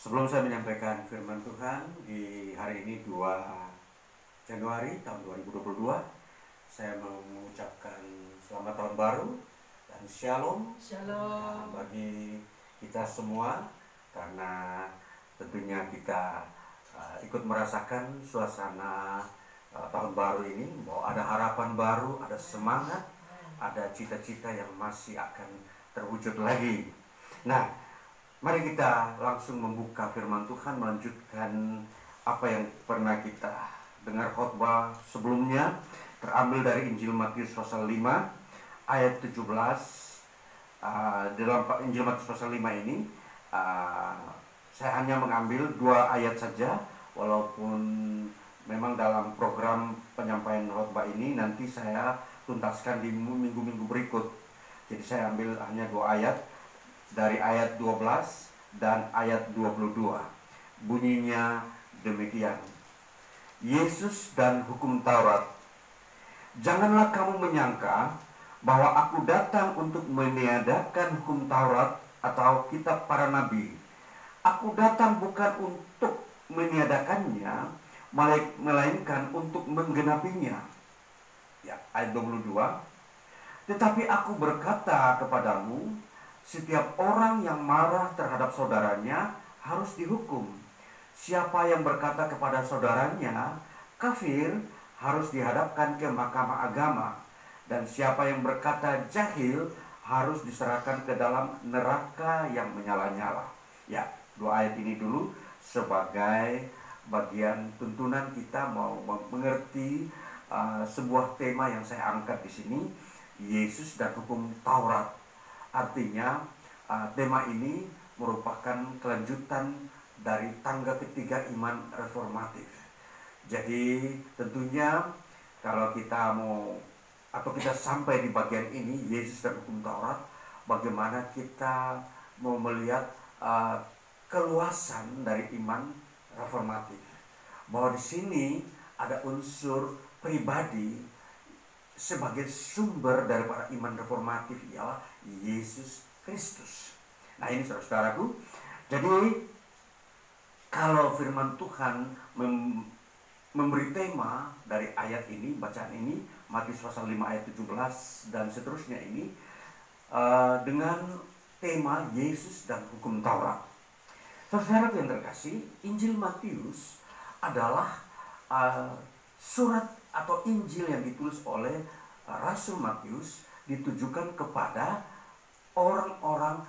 Sebelum saya menyampaikan firman Tuhan di hari ini 2 Januari tahun 2022, saya mau mengucapkan selamat tahun baru dan shalom. Shalom. Bagi kita semua, karena tentunya kita ikut merasakan suasana tahun baru ini, bahwa ada harapan baru, ada semangat, ada cita-cita yang masih akan terwujud lagi. Nah, mari kita langsung membuka firman Tuhan, melanjutkan apa yang pernah kita dengar khotbah sebelumnya, terambil dari Injil Matius pasal 5 ayat 17. Dalam Injil Matius pasal 5 ini saya hanya mengambil 2 ayat saja, walaupun memang dalam program penyampaian khotbah ini nanti saya tuntaskan di minggu-minggu berikut. Jadi saya ambil hanya 2 ayat, dari ayat 12 dan ayat 22. Bunyinya demikian. Yesus dan hukum Taurat. Janganlah kamu menyangka bahwa aku datang untuk meniadakan hukum Taurat atau kitab para nabi. Aku datang bukan untuk meniadakannya, melainkan untuk menggenapinya. Ya, ayat 22. Tetapi aku berkata kepadamu, setiap orang yang marah terhadap saudaranya harus dihukum. Siapa yang berkata kepada saudaranya kafir harus dihadapkan ke mahkamah agama. Dan siapa yang berkata jahil harus diserahkan ke dalam neraka yang menyala-nyala. Ya, 2 ayat ini dulu sebagai bagian tuntunan kita mau mengerti sebuah tema yang saya angkat di sini, Yesus dan hukum Taurat. Artinya tema ini merupakan kelanjutan dari tangga ketiga iman reformatif. Jadi tentunya kalau kita mau atau kita sampai di bagian ini, Yesus dan hukum Taurat, bagaimana kita mau melihat keluasan dari iman reformatif. Bahwa di sini ada unsur pribadi sebagai sumber daripada iman reformatif, ialah Yesus Kristus. Nah, ini saudara-saudaraku. Jadi kalau firman Tuhan memberi tema dari ayat ini, bacaan ini, Matius pasal 5 ayat 17 dan seterusnya ini, dengan tema Yesus dan hukum Taurat. Saudara yang terkasih, Injil Matius adalah surat atau Injil yang ditulis oleh Rasul Matius, ditujukan kepada orang-orang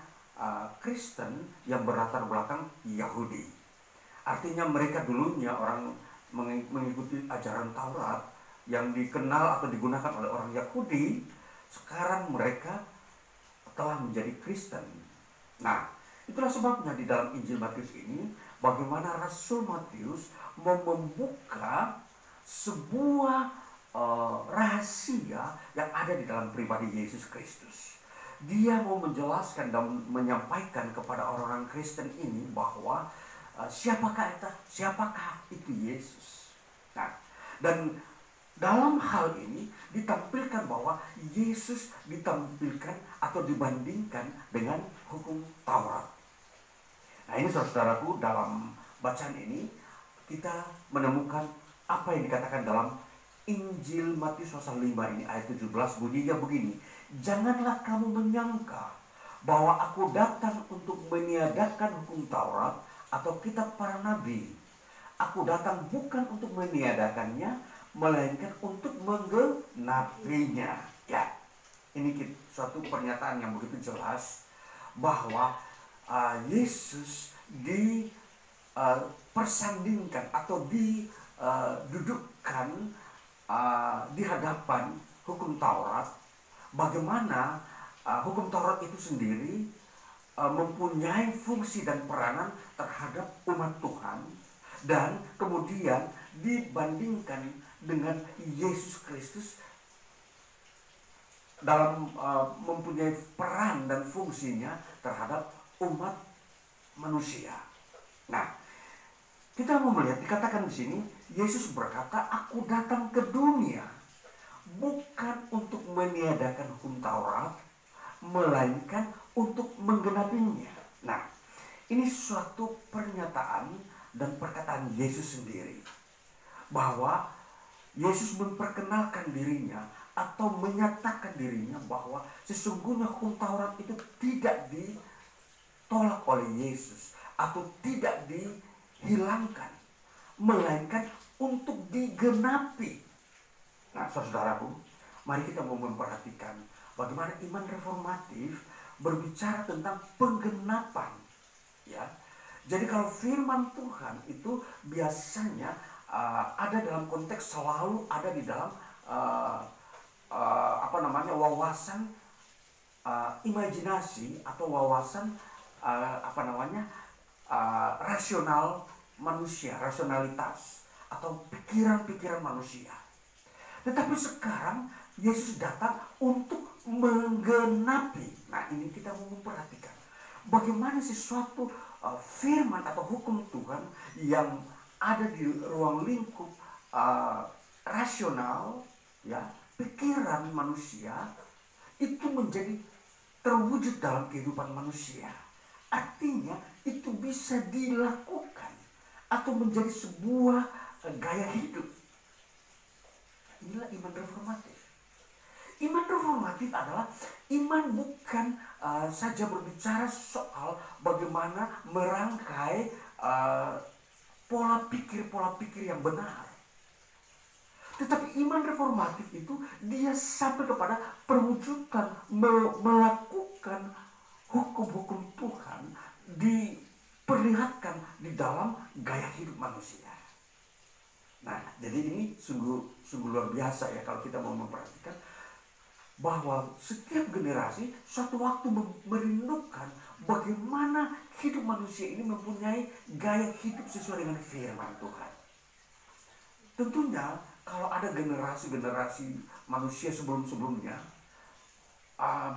Kristen yang berlatar belakang Yahudi. Artinya mereka dulunya orang mengikuti ajaran Taurat yang dikenal atau digunakan oleh orang Yahudi. Sekarang mereka telah menjadi Kristen. Nah, itulah sebabnya di dalam Injil Matius ini, bagaimana Rasul Matius mau membuka sebuah rahasia yang ada di dalam pribadi Yesus Kristus. Dia mau menjelaskan dan menyampaikan kepada orang-orang Kristen ini bahwa siapakah itu Yesus. Nah, dan dalam hal ini ditampilkan bahwa Yesus ditampilkan atau dibandingkan dengan hukum Taurat. Nah, ini saudaraku, dalam bacaan ini kita menemukan apa yang dikatakan dalam Injil Matius pasal 5 ini ayat 17, bunyinya begini. Janganlah kamu menyangka bahwa aku datang untuk meniadakan hukum Taurat atau kitab para nabi. Aku datang bukan untuk meniadakannya, melainkan untuk menggenapinya. Ya, ini suatu pernyataan yang begitu jelas bahwa Yesus dipersandingkan atau didudukkan di hadapan hukum Taurat. Bagaimana hukum Taurat itu sendiri mempunyai fungsi dan peranan terhadap umat Tuhan, dan kemudian dibandingkan dengan Yesus Kristus dalam mempunyai peran dan fungsinya terhadap umat manusia. Nah, kita mau melihat dikatakan di sini, Yesus berkata, aku datang ke dunia bukan untuk meniadakan hukum Taurat, melainkan untuk menggenapinya. Nah, Ini suatu pernyataan dan perkataan Yesus sendiri, bahwa Yesus memperkenalkan dirinya atau menyatakan dirinya bahwa sesungguhnya hukum Taurat itu tidak ditolak oleh Yesus atau tidak dihilangkan, melainkan untuk digenapi. Nah, saudaraku, mari kita mau memperhatikan bagaimana iman reformatif berbicara tentang penggenapan. Ya, jadi kalau firman Tuhan itu biasanya ada dalam konteks, selalu ada di dalam wawasan imajinasi atau wawasan rasional manusia, rasionalitas atau pikiran-pikiran manusia. Tetapi sekarang Yesus datang untuk menggenapi. Nah, ini kita mau memperhatikan bagaimana sesuatu firman atau hukum Tuhan yang ada di ruang lingkup rasional, ya, pikiran manusia itu menjadi terwujud dalam kehidupan manusia. Artinya itu bisa dilakukan atau menjadi sebuah gaya hidup. Inilah iman reformatif. Iman reformatif adalah iman bukan saja berbicara soal bagaimana merangkai pola pikir yang benar. Tetapi iman reformatif itu dia sampai kepada perwujudan melakukan hukum-hukum Tuhan diperlihatkan di dalam gaya hidup manusia. Nah, jadi ini sungguh luar biasa ya kalau kita mau memperhatikan bahwa setiap generasi suatu waktu merindukan bagaimana hidup manusia ini mempunyai gaya hidup sesuai dengan firman Tuhan. Tentunya kalau ada generasi manusia sebelum-sebelumnya,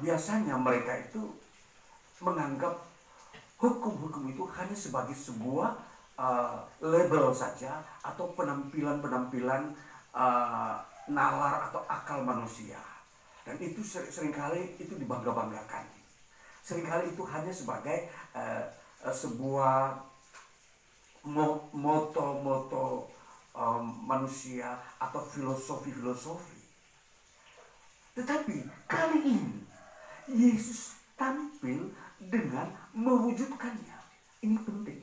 biasanya mereka itu menganggap hukum-hukum itu hanya sebagai sebuah label saja atau penampilan nalar atau akal manusia. Dan itu seringkali itu dibangga-banggakan. Seringkali itu hanya sebagai sebuah moto-moto manusia atau filosofi. Tetapi kali ini Yesus tampil dengan mewujudkannya. Ini penting.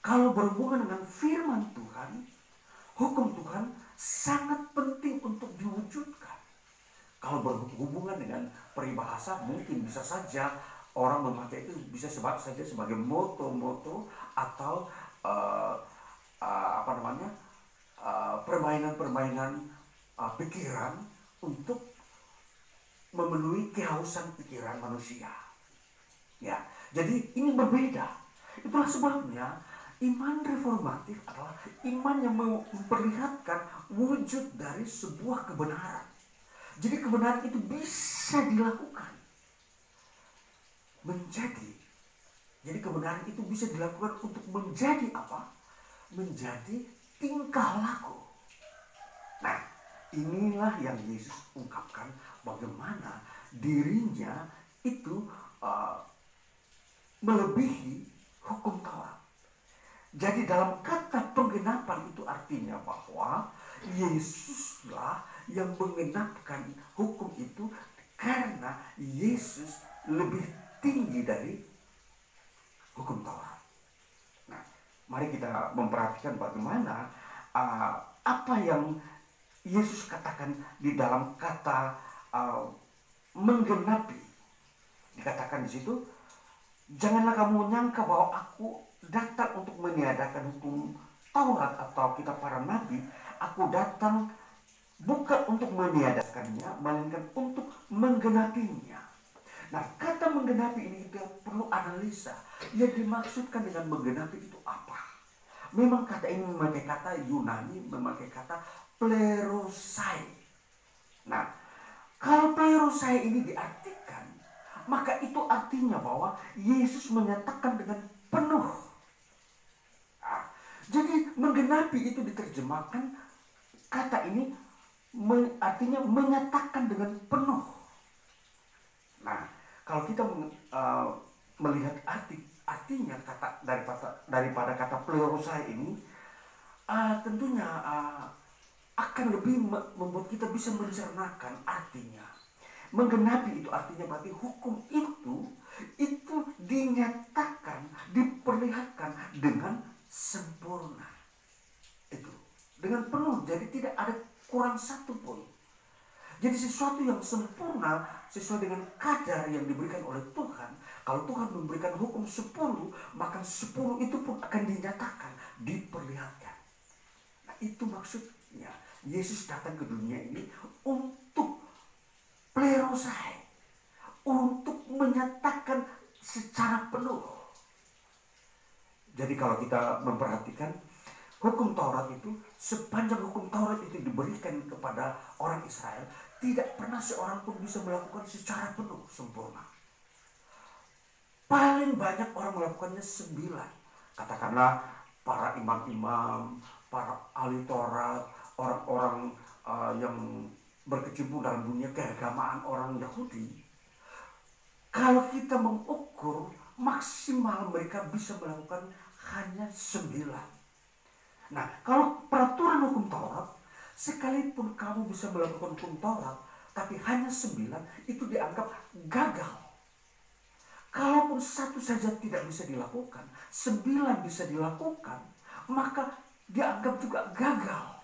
Kalau berhubungan dengan firman Tuhan, hukum Tuhan sangat penting untuk diwujudkan. Kalau berhubungan dengan peribahasa, mungkin bisa saja orang memakai itu bisa saja sebagai moto-moto atau permainan-permainan pikiran untuk memenuhi kehausan pikiran manusia. Ya, jadi ini berbeda. Itulah sebabnya iman reformatif adalah iman yang memperlihatkan wujud dari sebuah kebenaran. Jadi kebenaran itu bisa dilakukan. Jadi kebenaran itu bisa dilakukan untuk menjadi apa? Menjadi tingkah laku. Nah, inilah yang Yesus ungkapkan bagaimana dirinya itu melebihi hukum Taurat. Jadi dalam kata penggenapan itu artinya bahwa Yesuslah yang mengenapkan hukum itu karena Yesus lebih tinggi dari hukum Taurat. Nah, mari kita memperhatikan bagaimana apa yang Yesus katakan di dalam kata menggenapi. Dikatakan di situ, janganlah kamu nyangka bahwa aku datang untuk meniadakan hukum Taurat atau kitab para nabi. Aku datang bukan untuk meniadakannya, melainkan untuk menggenapinya. Nah, kata menggenapi ini kita perlu analisa. Yang dimaksudkan dengan menggenapi itu apa? Memang kata ini memakai kata Yunani, memakai kata plerosai. Nah, kalau plerosai ini diartikan, maka itu artinya bahwa Yesus menyatakan dengan penuh. Nah, jadi menggenapi itu diterjemahkan, kata ini artinya menyatakan dengan penuh. Nah, kalau kita melihat arti artinya daripada kata plerosai ini tentunya akan lebih membuat kita bisa mencernakan artinya. Menggenapi itu artinya berarti hukum itu dinyatakan, diperlihatkan dengan sempurna. Itu dengan penuh, jadi tidak ada kurang satu pun. Jadi sesuatu yang sempurna sesuai dengan kadar yang diberikan oleh Tuhan. Kalau Tuhan memberikan hukum 10, maka 10 itu pun akan dinyatakan, diperlihatkan. Nah, itu maksudnya Yesus datang ke dunia ini untuk plerosai, untuk menyatakan secara penuh. Jadi kalau kita memperhatikan hukum Taurat itu, sepanjang hukum Taurat itu diberikan kepada orang Israel, tidak pernah seorang pun bisa melakukan secara penuh, sempurna. Paling banyak orang melakukannya 9. Katakanlah para imam-imam, para ahli Taurat, orang-orang yang berkecimpung dalam dunia keagamaan orang Yahudi. Kalau kita mengukur, maksimal mereka bisa melakukan hanya 9. Nah, kalau peraturan hukum Taurat, sekalipun kamu bisa melakukan hukum Taurat, tapi hanya 9, itu dianggap gagal. Kalaupun satu saja tidak bisa dilakukan, 9 bisa dilakukan, maka dianggap juga gagal.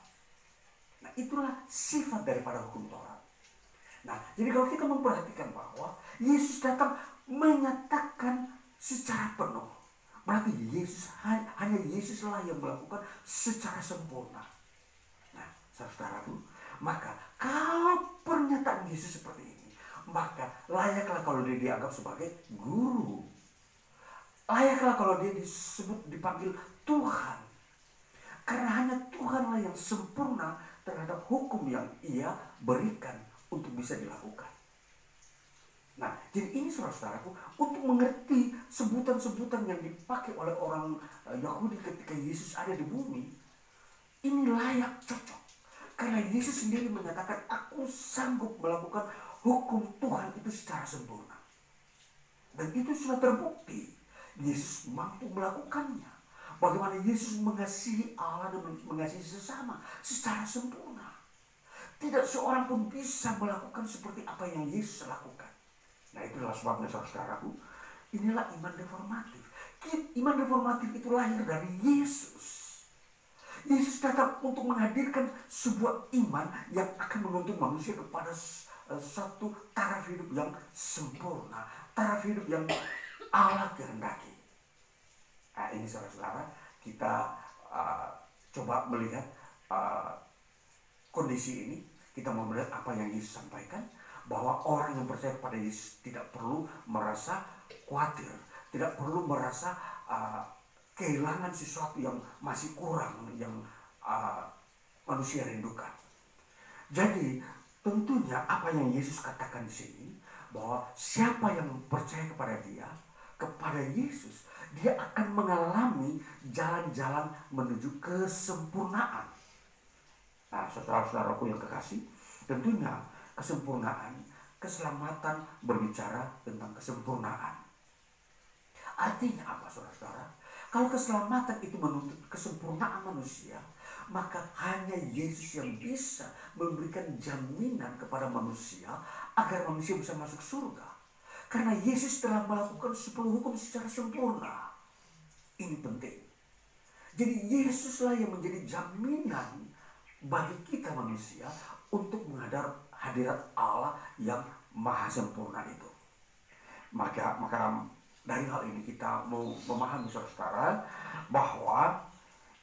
Nah, itulah sifat daripada hukum Taurat. Nah, jadi kalau kita memperhatikan bahwa Yesus datang menyatakan secara penuh, berarti hanya Yesuslah yang melakukan secara sempurna. Nah, saudaraku, maka kalau pernyataan Yesus seperti ini, maka layaklah kalau dia dianggap sebagai guru. Layaklah kalau dia dipanggil Tuhan. Karena hanya Tuhanlah yang sempurna terhadap hukum yang ia berikan untuk bisa dilakukan. Nah, jadi ini saudara-saudaraku, untuk mengerti sebutan-sebutan yang dipakai oleh orang Yahudi ketika Yesus ada di bumi, ini layak cocok. Karena Yesus sendiri menyatakan, aku sanggup melakukan hukum Tuhan itu secara sempurna. Dan itu sudah terbukti. Yesus mampu melakukannya. Bagaimana Yesus mengasihi Allah dan mengasihi sesama secara sempurna. Tidak seorang pun bisa melakukan seperti apa yang Yesus lakukan. Nah, itulah sebabnya saudara-saudaraku, inilah iman reformatif. Iman reformatif itu lahir dari Yesus. Yesus datang untuk menghadirkan sebuah iman yang akan menuntun manusia kepada satu taraf hidup yang sempurna, taraf hidup yang Allah kehendaki. Nah, ini saudara-saudara, kita coba melihat kondisi ini. Kita mau melihat apa yang Yesus sampaikan, bahwa orang yang percaya kepada Yesus tidak perlu merasa khawatir, tidak perlu merasa kehilangan sesuatu yang masih kurang, yang manusia rindukan. Jadi tentunya apa yang Yesus katakan di sini, bahwa siapa yang percaya kepada Dia, kepada Yesus, dia akan mengalami jalan-jalan menuju kesempurnaan. Nah, saudara-saudaraku yang kekasih, tentunya kesempurnaan, keselamatan berbicara tentang kesempurnaan. Artinya apa, saudara-saudara? Kalau keselamatan itu menuntut kesempurnaan manusia, maka hanya Yesus yang bisa memberikan jaminan kepada manusia agar manusia bisa masuk surga. Karena Yesus telah melakukan 10 hukum secara sempurna. Ini penting. Jadi Yesuslah yang menjadi jaminan bagi kita manusia untuk menghadap hadirat Allah yang maha sempurna itu. Maka dari hal ini kita mau memahami saudara bahwa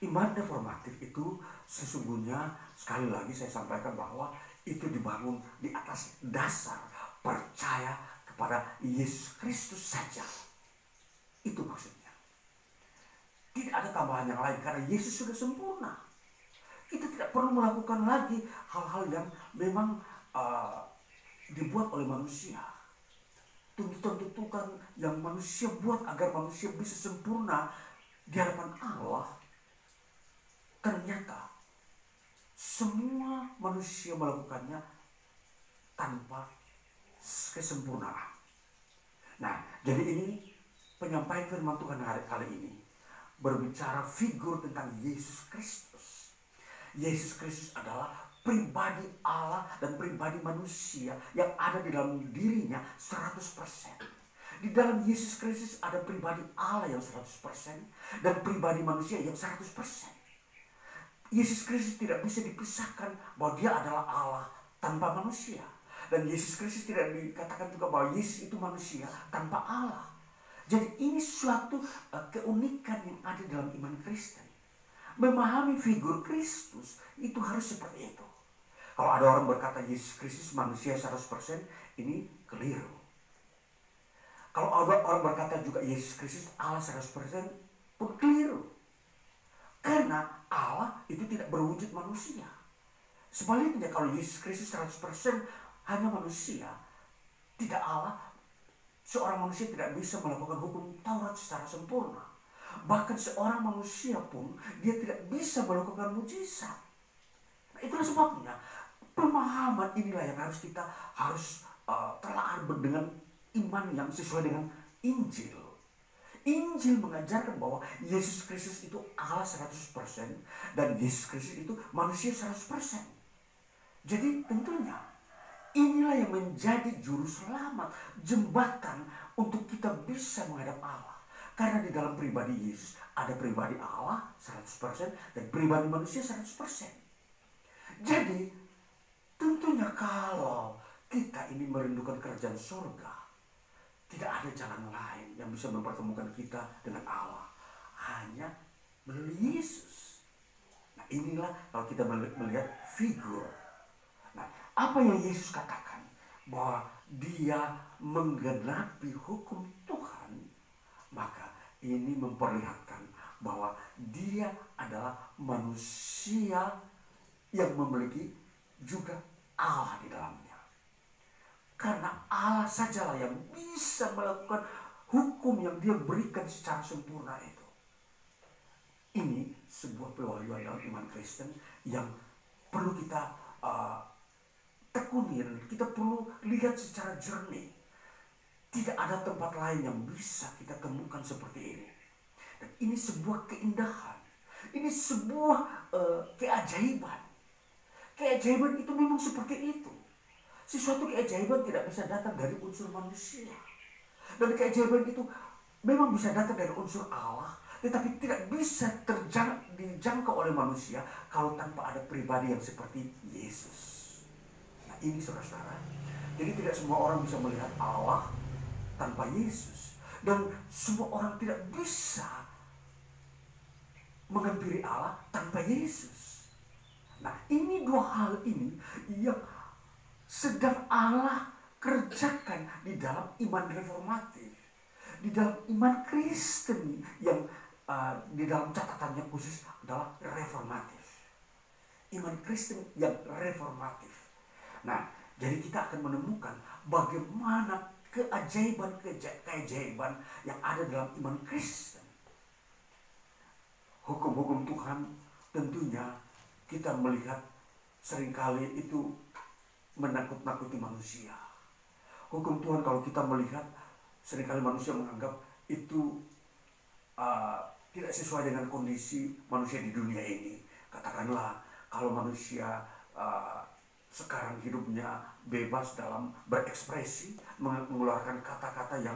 iman reformatif itu sesungguhnya, sekali lagi saya sampaikan, bahwa itu dibangun di atas dasar percaya kepada Yesus Kristus saja. Itu maksudnya. Tidak ada tambahan yang lain karena Yesus sudah sempurna. Kita tidak perlu melakukan lagi hal-hal yang memang dibuat oleh manusia. Tuntutan-tuntutan yang manusia buat agar manusia bisa sempurna di hadapan Allah. Ternyata semua manusia melakukannya tanpa kesempurnaan. Nah, jadi ini penyampaian firman Tuhan hari kali ini berbicara figur tentang Yesus Kristus. Yesus Kristus adalah pribadi Allah dan pribadi manusia yang ada di dalam dirinya 100%. Di dalam Yesus Kristus ada pribadi Allah yang 100% dan pribadi manusia yang 100%. Yesus Kristus tidak bisa dipisahkan bahwa dia adalah Allah tanpa manusia. Dan Yesus Kristus tidak dikatakan juga bahwa Yesus itu manusia tanpa Allah. Jadi ini suatu keunikan yang ada dalam iman Kristen. Memahami figur Kristus itu harus seperti itu. Kalau ada orang berkata Yesus Kristus manusia 100%, ini keliru. Kalau ada orang berkata juga Yesus Kristus Allah 100% pun keliru. Karena Allah itu tidak berwujud manusia. Sebaliknya kalau Yesus Kristus 100% hanya manusia, tidak Allah, seorang manusia tidak bisa melakukan hukum Taurat secara sempurna. Bahkan seorang manusia pun dia tidak bisa melakukan mujizat. Nah, itulah sebabnya pemahaman inilah yang harus kita telah dengan iman yang sesuai dengan Injil. Injil mengajarkan bahwa Yesus Kristus itu Allah 100% dan Yesus Kristus itu manusia 100%. Jadi tentunya inilah yang menjadi juru selamat, jembatan untuk kita bisa menghadap Allah. Karena di dalam pribadi Yesus ada pribadi Allah 100% dan pribadi manusia 100%. Jadi tentunya kalau kita ini merindukan kerajaan surga, tidak ada jalan lain yang bisa mempertemukan kita dengan Allah. Hanya melalui Yesus. Nah inilah kalau kita melihat figur. Nah apa yang Yesus katakan? Bahwa dia menggenapi hukum Tuhan. Maka ini memperlihatkan bahwa dia adalah manusia yang memiliki juga Allah di dalamnya. Karena Allah sajalah yang bisa melakukan hukum yang dia berikan secara sempurna itu. Ini sebuah pewahyuan dalam iman Kristen yang perlu kita tekuni, kita perlu lihat secara jernih. Tidak ada tempat lain yang bisa kita temukan seperti ini. Dan ini sebuah keindahan. Ini sebuah keajaiban. Keajaiban itu memang seperti itu. Sesuatu keajaiban tidak bisa datang dari unsur manusia. Dan keajaiban itu memang bisa datang dari unsur Allah, tetapi tidak bisa dijangkau oleh manusia kalau tanpa ada pribadi yang seperti Yesus. Nah ini saudara-saudara. Jadi tidak semua orang bisa melihat Allah tanpa Yesus. Dan semua orang tidak bisa menghampiri Allah tanpa Yesus. Nah ini dua hal ini yang sedang Allah kerjakan di dalam iman reformatif, di dalam iman Kristen yang di dalam catatannya khusus adalah reformatif. Iman Kristen yang reformatif. Nah, jadi kita akan menemukan bagaimana keajaiban yang ada dalam iman Kristen. Hukum-hukum Tuhan tentunya kita melihat seringkali itu menakut-nakuti manusia. Hukum Tuhan kalau kita melihat seringkali manusia menganggap itu tidak sesuai dengan kondisi manusia di dunia ini. Katakanlah kalau manusia sekarang hidupnya bebas dalam berekspresi, mengeluarkan kata-kata yang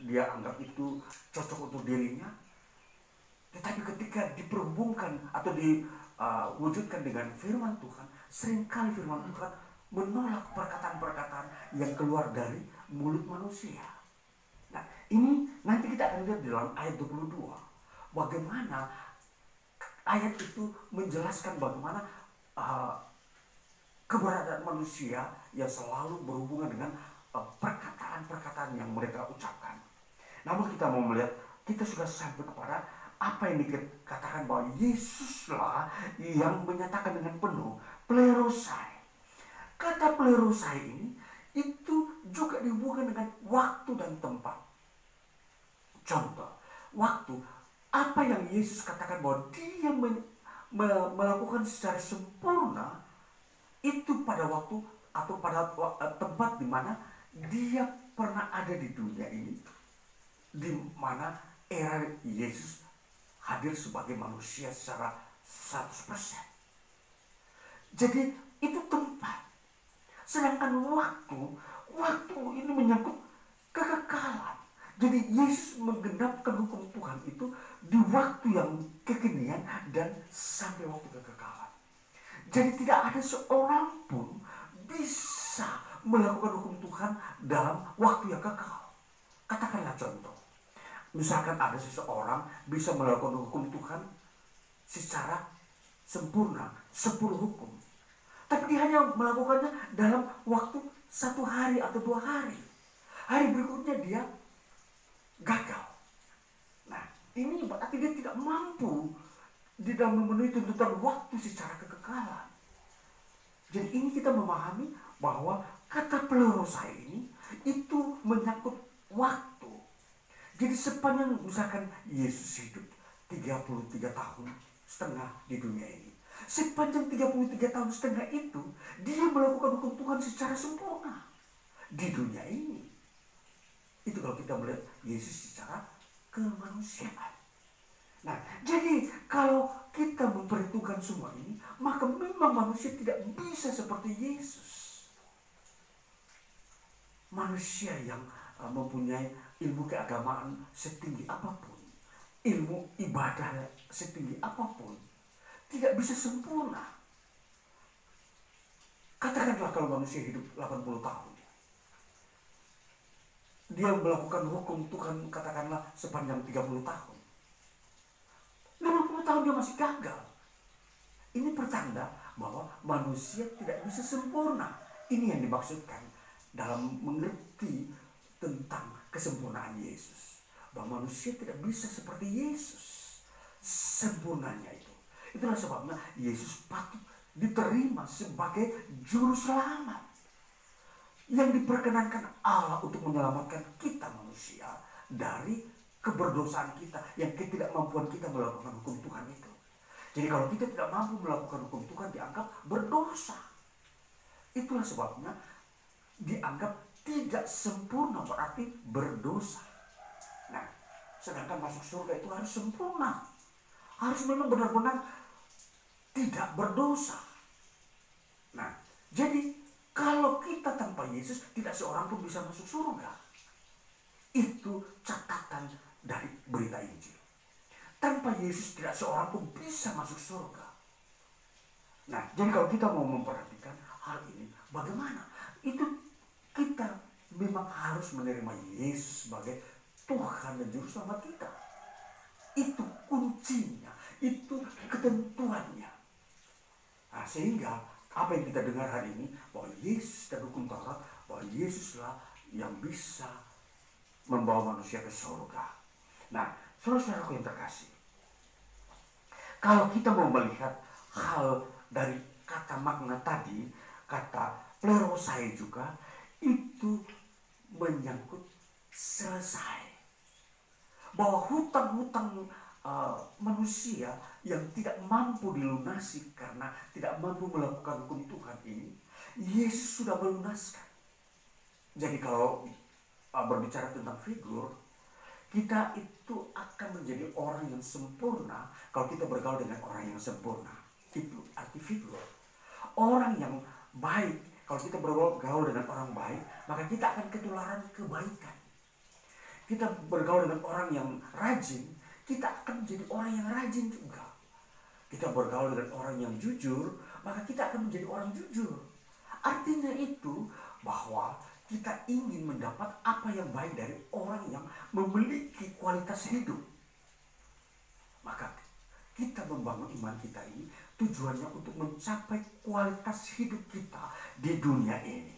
dia anggap itu cocok untuk dirinya. Tetapi ketika diperhubungkan atau diwujudkan dengan firman Tuhan, seringkali firman Tuhan menolak perkataan-perkataan yang keluar dari mulut manusia. Nah, ini nanti kita akan lihat di dalam ayat 22. Bagaimana ayat itu menjelaskan bagaimana keberadaan manusia yang selalu berhubungan dengan perkataan-perkataan yang mereka ucapkan. Namun kita mau melihat, kita sudah sampai kepada apa yang dikatakan bahwa Yesuslah yang menyatakan dengan penuh plerosai. Kata plerosai ini itu juga dihubungkan dengan waktu dan tempat. Contoh, waktu, apa yang Yesus katakan bahwa dia melakukan secara sempurna itu pada waktu atau pada tempat di mana dia pernah ada di dunia ini. di mana era Yesus hadir sebagai manusia secara 100%. Jadi itu tempat. Sedangkan waktu ini menyangkut kekekalan. Jadi Yesus menggenapkan hukum Tuhan itu di waktu yang kekinian dan sampai waktu kekekalan. Jadi tidak ada seorang pun bisa melakukan hukum Tuhan dalam waktu yang kekal. Katakanlah contoh. Misalkan ada seseorang bisa melakukan hukum Tuhan secara sempurna, 10 hukum. Tapi dia hanya melakukannya dalam waktu 1 hari atau 2 hari. Hari berikutnya dia gagal. Nah, ini berarti dia tidak mampu di dalam memenuhi tuntutan waktu secara kekekalan. Jadi ini kita memahami bahwa kata plerosai ini itu menyangkut waktu. Jadi sepanjang misalkan Yesus hidup 33 tahun setengah di dunia ini. Sepanjang 33 tahun setengah itu dia melakukan hukum Tuhan secara sempurna di dunia ini. Itu kalau kita melihat Yesus secara kemanusiaan. Nah, jadi kalau kita memperhitungkan semua ini, maka memang manusia tidak bisa seperti Yesus. Manusia yang mempunyai ilmu keagamaan setinggi apapun, ilmu ibadah setinggi apapun, tidak bisa sempurna. Katakanlah kalau manusia hidup 80 tahun. Dia melakukan hukum Tuhan katakanlah sepanjang 30 tahun. 50 tahun dia masih gagal. Ini pertanda bahwa manusia tidak bisa sempurna. Ini yang dimaksudkan dalam mengerti tentang kesempurnaan Yesus. Bahwa manusia tidak bisa seperti Yesus sempurnanya itu. Itulah sebabnya Yesus patut diterima sebagai juru selamat yang diperkenankan Allah untuk menyelamatkan kita manusia dari keberdosaan kita, yang ketidakmampuan kita melakukan hukum Tuhan itu. Jadi kalau kita tidak mampu melakukan hukum Tuhan dianggap berdosa. Itulah sebabnya dianggap tidak sempurna, berarti berdosa. Nah, sedangkan masuk surga itu harus sempurna. Harus memang benar-benar tidak berdosa. Nah, jadi kalau kita tanpa Yesus tidak seorang pun bisa masuk surga. Itu catatan dari berita Injil. Tanpa Yesus tidak seorang pun bisa masuk surga. Nah, jadi kalau kita mau memperhatikan hal ini, bagaimana? Itu kita memang harus menerima Yesus sebagai Tuhan dan Juru Selamat kita. Itu kuncinya, itu ketentuannya. Nah, sehingga apa yang kita dengar hari ini, bahwa Yesus dan hukum Taurat, bahwa Yesuslah yang bisa membawa manusia ke surga. Nah, saudara-saudaraku yang terkasih, kalau kita mau melihat hal dari kata makna tadi, kata plerosai juga, itu menyangkut selesai. Bahwa hutang-hutang manusia yang tidak mampu dilunasi karena tidak mampu melakukan hukum Tuhan ini, Yesus sudah melunaskan. Jadi kalau berbicara tentang figur, kita itu akan menjadi orang yang sempurna kalau kita bergaul dengan orang yang sempurna. Itu arti figur. Orang yang baik, kalau kita bergaul dengan orang baik, maka kita akan ketularan kebaikan. Kita bergaul dengan orang yang rajin, kita akan menjadi orang yang rajin juga. Kita bergaul dengan orang yang jujur, maka kita akan menjadi orang jujur. Artinya itu bahwa kita ingin mendapat apa yang baik dari orang yang memiliki kualitas hidup. Maka kita membangun iman kita ini tujuannya untuk mencapai kualitas hidup kita di dunia ini.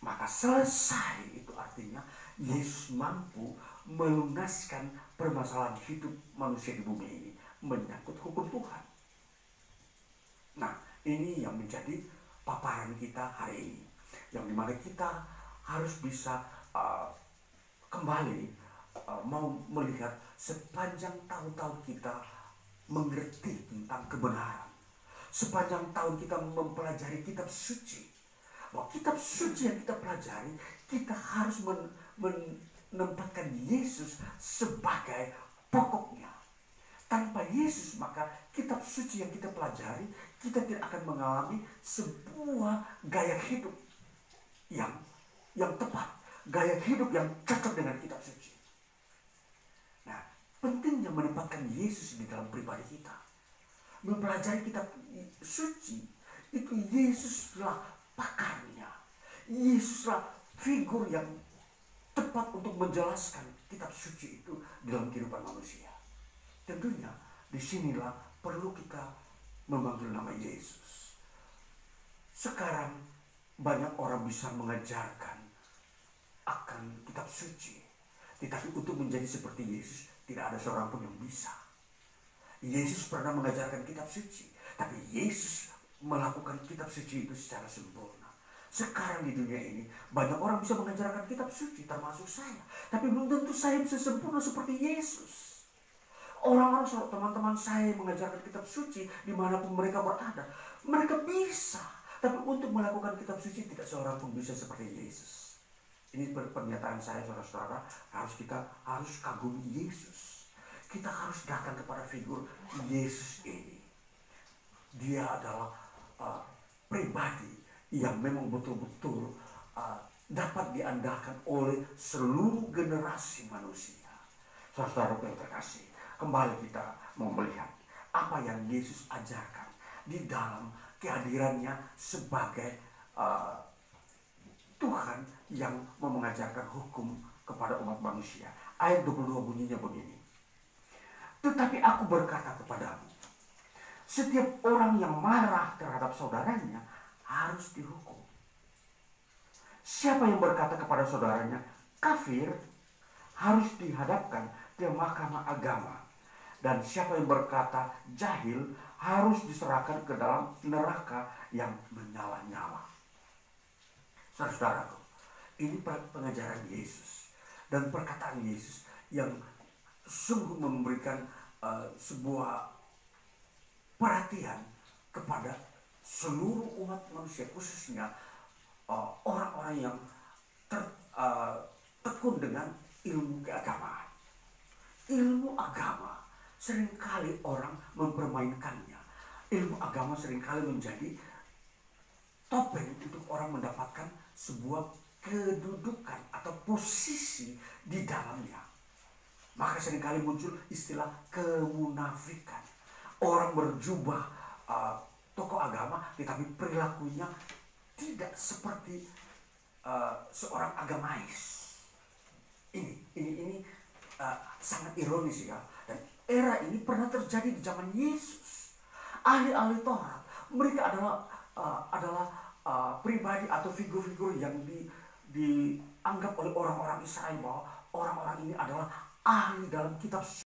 Maka selesai itu artinya Yesus mampu melunaskan permasalahan hidup manusia di bumi ini menyangkut hukum Tuhan. Nah, ini yang menjadi paparan kita hari ini, yang dimana kita harus bisa kembali mau melihat sepanjang tahun-tahun kita mengerti tentang kebenaran, sepanjang tahun kita mempelajari kitab suci. Bahwa kitab suci yang kita pelajari, kita harus menempatkan Yesus sebagai pokoknya. Tanpa Yesus maka kitab suci yang kita pelajari, kita tidak akan mengalami sebuah gaya hidup yang tepat, gaya hidup yang cocok dengan kitab suci. Nah, pentingnya menempatkan Yesus di dalam pribadi kita. Mempelajari kitab suci, itu Yesuslah pakarnya. Yesuslah figur yang tepat untuk menjelaskan kitab suci itu dalam kehidupan manusia. Tentunya disinilah perlu kita memanggil nama Yesus. Sekarang banyak orang bisa mengajarkan akan kitab suci, tetapi untuk menjadi seperti Yesus tidak ada seorang pun yang bisa. Yesus pernah mengajarkan kitab suci, tapi Yesus melakukan kitab suci itu secara sempurna. Sekarang di dunia ini banyak orang bisa mengajarkan kitab suci, termasuk saya, tapi belum tentu saya bisa sempurna seperti Yesus. Orang-orang, teman-teman saya yang mengajarkan kitab suci dimanapun mereka berada, mereka bisa. Tapi untuk melakukan kitab suci tidak seorang pun bisa seperti Yesus. Ini pernyataan saya, saudara-saudara, kita harus kagumi Yesus. Kita harus datang kepada figur Yesus ini. Dia adalah pribadi yang memang betul-betul dapat diandalkan oleh seluruh generasi manusia. Saudara yang terkasih, kembali kita mau melihat apa yang Yesus ajarkan di dalam kehadirannya sebagai Tuhan yang mau mengajarkan hukum kepada umat manusia. Ayat 22 bunyinya begini. Tetapi aku berkata kepadamu, setiap orang yang marah terhadap saudaranya harus dihukum. Siapa yang berkata kepada saudaranya kafir harus dihadapkan ke mahkamah agama. Dan siapa yang berkata jahil harus diserahkan ke dalam neraka yang menyala-nyala. Saudara-saudaraku, ini pengajaran Yesus dan perkataan Yesus yang sungguh memberikan sebuah perhatian kepada seluruh umat manusia, khususnya orang-orang yang tekun dengan ilmu keagamaan. Ilmu agama seringkali orang mempermainkannya. Ilmu agama seringkali menjadi topeng untuk orang mendapatkan sebuah kedudukan atau posisi di dalamnya. Maka seringkali muncul istilah kemunafikan. Orang berjubah tokoh agama, tetapi perilakunya tidak seperti seorang agamais. Ini sangat ironis ya. Dan era ini pernah terjadi di zaman Yesus. Ahli-ahli Taurat, mereka adalah pribadi atau figur-figur yang dianggap oleh orang-orang Israel bahwa orang-orang ini adalah ahli dalam kitab